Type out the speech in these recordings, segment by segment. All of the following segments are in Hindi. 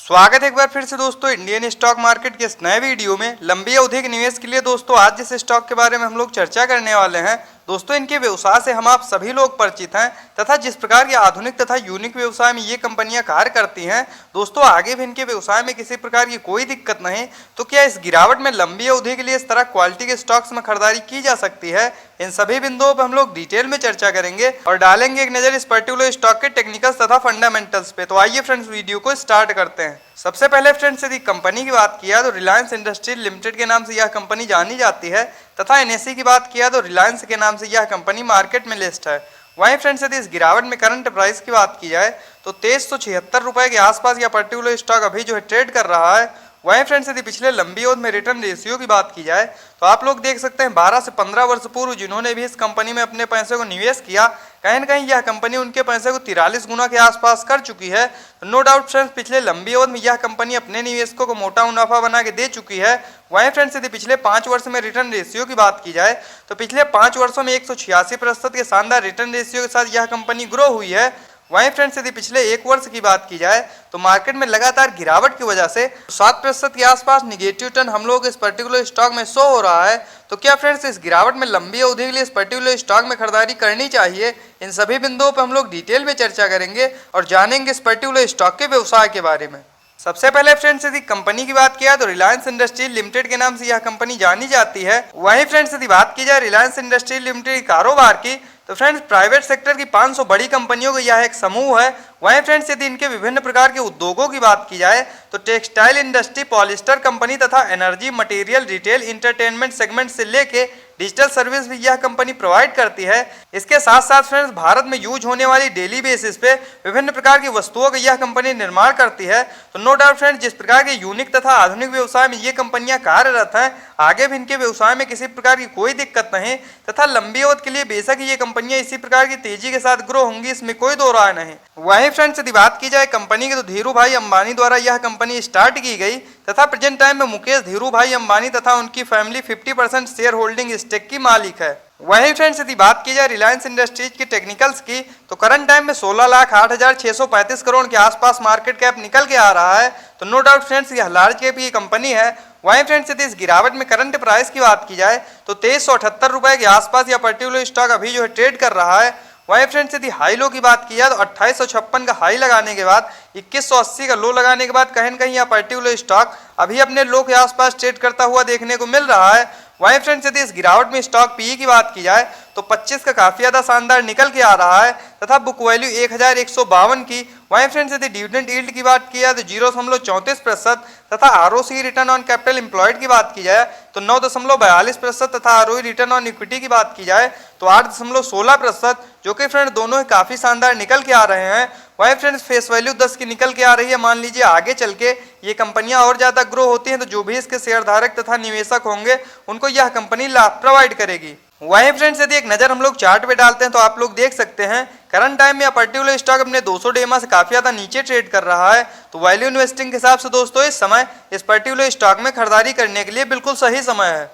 स्वागत है एक बार फिर से दोस्तों इंडियन स्टॉक मार्केट के इस नए वीडियो में। लंबी अवधि के निवेश के लिए दोस्तों आज जिस स्टॉक के बारे में हम लोग चर्चा करने वाले हैं दोस्तों, इनके व्यवसाय से हम आप सभी लोग परिचित हैं तथा जिस प्रकार के आधुनिक तथा यूनिक व्यवसाय में ये कंपनियां कार्य करती हैं दोस्तों, आगे भी इनके व्यवसाय में किसी प्रकार की कोई दिक्कत नहीं। तो क्या इस गिरावट में लंबी अवधि के लिए इस तरह क्वालिटी के स्टॉक्स में खरीदारी की जा सकती है? इन सभी बिंदुओं पर हम लोग डिटेल में चर्चा करेंगे और डालेंगे एक नजर इस पर्टिकुलर स्टॉक के टेक्निकल्स तथा फंडामेंटल्स पे। तो आइए फ्रेंड्स वीडियो को स्टार्ट करते हैं। सबसे पहले फ्रेंड्स यदि कंपनी की बात किया तो रिलायंस इंडस्ट्रीज लिमिटेड के नाम से यह कंपनी जानी जाती है तथा एनएसई की बात किया तो रिलायंस के नाम से यह कंपनी मार्केट में लिस्ट है। वहीं फ्रेंड्स यदि इस गिरावट में करंट प्राइस की बात की जाए तो 2376 रुपए के आसपास यह पर्टिकुलर स्टॉक अभी जो है ट्रेड कर रहा है। वहीं फ्रेंड्स यदि पिछले लंबी अवधि में रिटर्न रेशियो की बात की जाए तो आप लोग देख सकते हैं 12 से 15 वर्ष पूर्व जिन्होंने भी इस कंपनी में अपने पैसे को निवेश किया, कहीं न कहीं यह कंपनी उनके पैसे को 43 गुना के आसपास कर चुकी है। तो नो डाउट फ्रेंड्स पिछले लंबी अवधि में यह कंपनी अपने निवेशकों को मोटा मुनाफा बना के दे चुकी है। वहीं फ्रेंड्स यदि पिछले 5 वर्ष में रिटर्न रेशियो की बात की जाए तो पिछले 5 वर्षों में 186% के शानदार रिटर्न रेशियो के साथ यह कंपनी ग्रो हुई है। वहीं फ्रेंड्स यदि पिछले 1 वर्ष की बात की जाए तो मार्केट में लगातार गिरावट की वजह से 7% के आसपास निगेटिव टर्न हम लोग इस पर्टिकुलर स्टॉक में शो हो रहा है। तो क्या फ्रेंड्स इस गिरावट में लंबी अवधि के लिए इस पर्टिकुलर स्टॉक में खरीदारी करनी चाहिए? इन सभी बिंदुओं पर हम लोग डिटेल में चर्चा करेंगे और जानेंगे इस पर्टिकुलर स्टॉक के व्यवसाय के बारे में। सबसे पहले फ्रेंड्स यदि कंपनी की बात किया तो रिलायंस इंडस्ट्रीज लिमिटेड के नाम से यह कंपनी जानी जाती है। वहीं फ्रेंड्स यदि बात की जाए रिलायंस इंडस्ट्रीज लिमिटेड कारोबार की तो फ्रेंड्स प्राइवेट सेक्टर की 500 बड़ी कंपनियों का यह एक समूह है। वहीं फ्रेंड्स यदि इनके विभिन्न प्रकार के उद्योगों की बात की जाए तो टेक्सटाइल इंडस्ट्री, पॉलिस्टर कंपनी तथा energy, material, retail, entertainment segment से लेके डिजिटल सर्विस भी यह कंपनी प्रोवाइड करती है। इसके साथ साथ फ्रेंड्स भारत में यूज होने वाली डेली बेसिस पे विभिन्न प्रकार की वस्तुओं का यह कंपनी निर्माण करती है। तो नो डाउट फ्रेंड्स जिस प्रकार के यूनिक तथा आधुनिक व्यवसाय में ये कंपनियां कार्यरत हैं, आगे भी इनके व्यवसाय में किसी प्रकार की कोई दिक्कत नहीं तथा लंबी अवधि के लिए बेशक ये कंपनियां इसी प्रकार की तेजी के साथ ग्रो होंगी, इसमें कोई दो राय नहीं। वहीं फ्रेंड्स यदि बात की जाए कंपनी की तो धीरू भाई अंबानी द्वारा यह कंपनी स्टार्ट की गई तथा प्रेजेंट टाइम में मुकेश धीरू भाई अंबानी तथा उनकी फैमिली 50% शेयर होल्डिंग स्टेक की मालिक है। वहीं फ्रेंड्स यदि बात की जाए रिलायंस इंडस्ट्रीज की टेक्निकल्स की तो करंट टाइम में 16,08,635 करोड़ के आसपास मार्केट कैप निकल के आ रहा है। तो नो डाउट फ्रेंड्स यह लार्ज कैप की कंपनी है। वहीं फ्रेंड्स यदि इस गिरावट में करंट प्राइस की बात की जाए तो 2378 रुपए के आसपास यह पर्टिकुलर स्टॉक अभी जो है ट्रेड कर रहा है। वहीं फ्रेंड्स यदि हाई लो की बात की जाए तो 2856 का हाई लगाने के बाद 2180 का लो लगाने के बाद कहीं न कहीं यह पर्टिकुलर स्टॉक अभी अपने लो के आसपास ट्रेड करता हुआ देखने को मिल रहा है। वहीं फ्रेंड्स यदि इस गिरावट में स्टॉक पीई की बात की जाए तो 25 का काफी ज्यादा शानदार निकल के आ रहा है तथा बुक वैल्यू 1152 की। वहीं फ्रेंड्स यदि डिविडेंड यील्ड की बात की जाए तो 0.34% तथा ROC return on capital employed की बात की जाए तो 9.42% तथा आरओई रिटर्न ऑन इक्विटी की बात की जाए तो 8.16%, जो कि फ्रेंड दोनों ही काफी शानदार निकल के आ रहे हैं। वहीं फ्रेंड्स फेस वैल्यू 10 की निकल के आ रही है। मान लीजिए आगे चल के ये कंपनियां और ज्यादा ग्रो होती हैं तो जो भी इसके शेयरधारक तथा निवेशक होंगे उनको यह कंपनी लाभ प्रोवाइड करेगी। वहीं फ्रेंड्स यदि एक नजर हम लोग चार्ट पे डालते हैं तो आप लोग देख सकते हैं करंट टाइम में यह पर्टिकुलर स्टॉक अपने 200 डेमा से काफी ज्यादा नीचे ट्रेड कर रहा है। तो वैल्यू इन्वेस्टिंग के हिसाब से दोस्तों इस समय इस पर्टिकुलर स्टॉक में खरीदारी करने के लिए बिल्कुल सही समय है।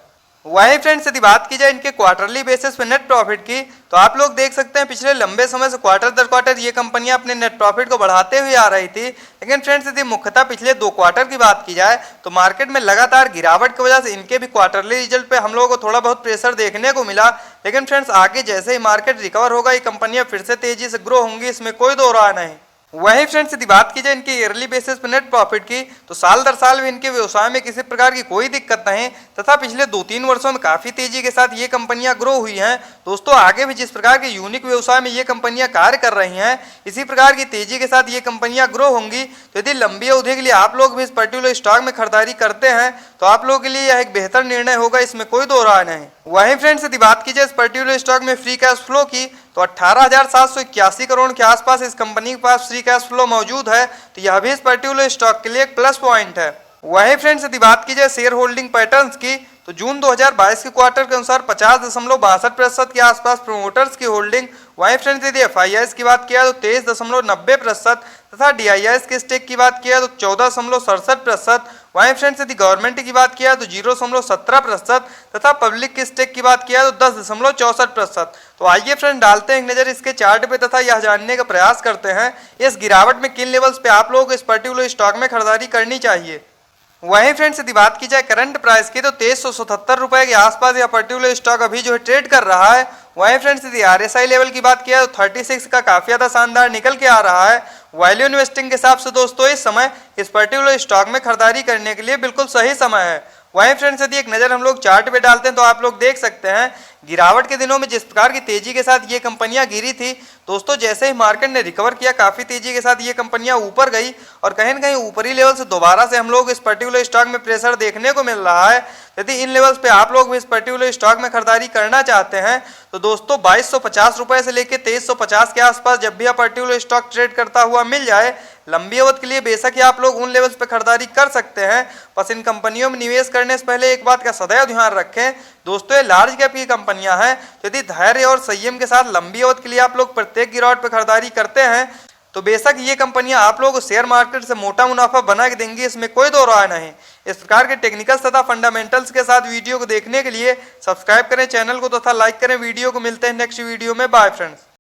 वहीं फ्रेंड्स यदि बात की जाए इनके क्वार्टरली बेसिस पे नेट प्रॉफिट की तो आप लोग देख सकते हैं पिछले लंबे समय से क्वार्टर दर क्वार्टर ये कंपनियां अपने नेट प्रॉफिट को बढ़ाते हुए आ रही थी। लेकिन फ्रेंड्स यदि मुख्यतः पिछले 2 क्वार्टर की बात की जाए तो मार्केट में लगातार गिरावट की वजह से इनके भी क्वार्टरली रिजल्ट पे हम लोगों को थोड़ा बहुत प्रेशर देखने को मिला। लेकिन फ्रेंड्स आगे जैसे ही मार्केट रिकवर होगा ये कंपनियां फिर से तेजी से ग्रो होंगी, इसमें कोई दो राय नहीं। वहीं फ्रेंड्स यदि बात की जाए इनके ईयरली बेसिस पर नेट प्रॉफिट की तो साल दर साल भी इनके व्यवसाय में किसी प्रकार की कोई दिक्कत नहीं तथा पिछले 2-3 वर्षों में काफी तेजी के साथ ये कंपनियां ग्रो हुई हैं। दोस्तों आगे भी जिस प्रकार के यूनिक व्यवसाय में ये कंपनियां कार्य कर रही हैं इसी प्रकार की तेजी के साथ ये कंपनियां ग्रो होंगी। तो यदि लंबी अवधि के लिए आप लोग भी इस पर्टिकुलर स्टॉक में खरीदारी करते हैं तो आप लोगों के लिए यह एक बेहतर निर्णय होगा, इसमें कोई दो राय नहीं। वहीं फ्रेंड्स यदि बात की जाए इस पर्टिकुलर स्टॉक में फ्री कैश फ्लो की तो 18,781 करोड़ के आसपास इस कंपनी के पास फ्री कैश फ्लो मौजूद है। तो यह भी इस पर्टिकुलर स्टॉक के लिए एक प्लस पॉइंट है। वहीं फ्रेंड्स यदि बात की जाए शेयर होल्डिंग पैटर्न्स की तो जून 2022 के क्वार्टर के अनुसार 50.62% के आसपास प्रोमोटर्स की होल्डिंग। वहीं फ्रेंड्स यदि एफआईआईस की बात किया तो 23.90% तथा डीआईआईएस के स्टेक की बात किया तो 14.67%। वहीं फ्रेंड्स यदि गवर्नमेंट की बात किया तो 0.17% तथा पब्लिक के स्टेक की बात किया तो 10.64%। तो आइए फ्रेंड डालते हैं एक नजर इसके चार्ट पे तथा यह जानने का प्रयास करते हैं इस गिरावट में किन लेवल्स पे आप लोगों को इस पर्टिकुलर स्टॉक में खरीदारी करनी चाहिए। वहीं फ्रेंड्स यदि बात की जाए करंट प्राइस की तो 2377 रुपए के आसपास यह पर्टिकुलर स्टॉक अभी जो है ट्रेड कर रहा है। वहीं फ्रेंड्स यदि RSI लेवल की बात किया तो 36 का काफी ज्यादा शानदार निकल के आ रहा है। वैल्यू इन्वेस्टिंग के हिसाब से दोस्तों इस समय इस पर्टिकुलर स्टॉक में खरीदारी करने के लिए बिल्कुल सही समय है। वहीं फ्रेंड्स यदि एक नजर हम लोग चार्ट पे डालते हैं तो आप लोग देख सकते हैं गिरावट के दिनों में जिस प्रकार की तेजी के साथ ये कंपनियां गिरी थी दोस्तों, जैसे ही मार्केट ने रिकवर किया काफी तेजी के साथ ये कंपनियां ऊपर गई और कहीं न कहीं ऊपरी लेवल से दोबारा से हम लोग इस पर्टिकुलर स्टॉक में प्रेशर देखने को मिल रहा है। यदि इन लेवल्स पे आप लोग भी इस पर्टिकुलर स्टॉक में खरीदारी करना चाहते हैं तो दोस्तों 2250 रुपए से लेकर 2350 के आसपास जब भी यह पर्टिकुलर स्टॉक ट्रेड करता हुआ मिल जाए लंबी अवधि के लिए बेशक ही आप लोग उन लेवल्स पे खरीदारी कर सकते हैं। बस इन कंपनियों में निवेश करने से पहले एक बात का सदैव ध्यान रखें दोस्तों, ये लार्ज कैप की कंपनियां हैं। यदि धैर्य और संयम के साथ लंबी अवधि के लिए आप लोग प्रत्येक गिरावट पे खरीदारी करते हैं तो बेशक ये कंपनियां आप लोगों को शेयर मार्केट से मोटा मुनाफा बना के देंगी, इसमें कोई दो राय नहीं। इस प्रकार के टेक्निकल्स तथा फंडामेंटल्स के साथ वीडियो को देखने के लिए सब्सक्राइब करें चैनल को तथा लाइक करें वीडियो को। मिलते हैं नेक्स्ट वीडियो में, बाय फ्रेंड्स।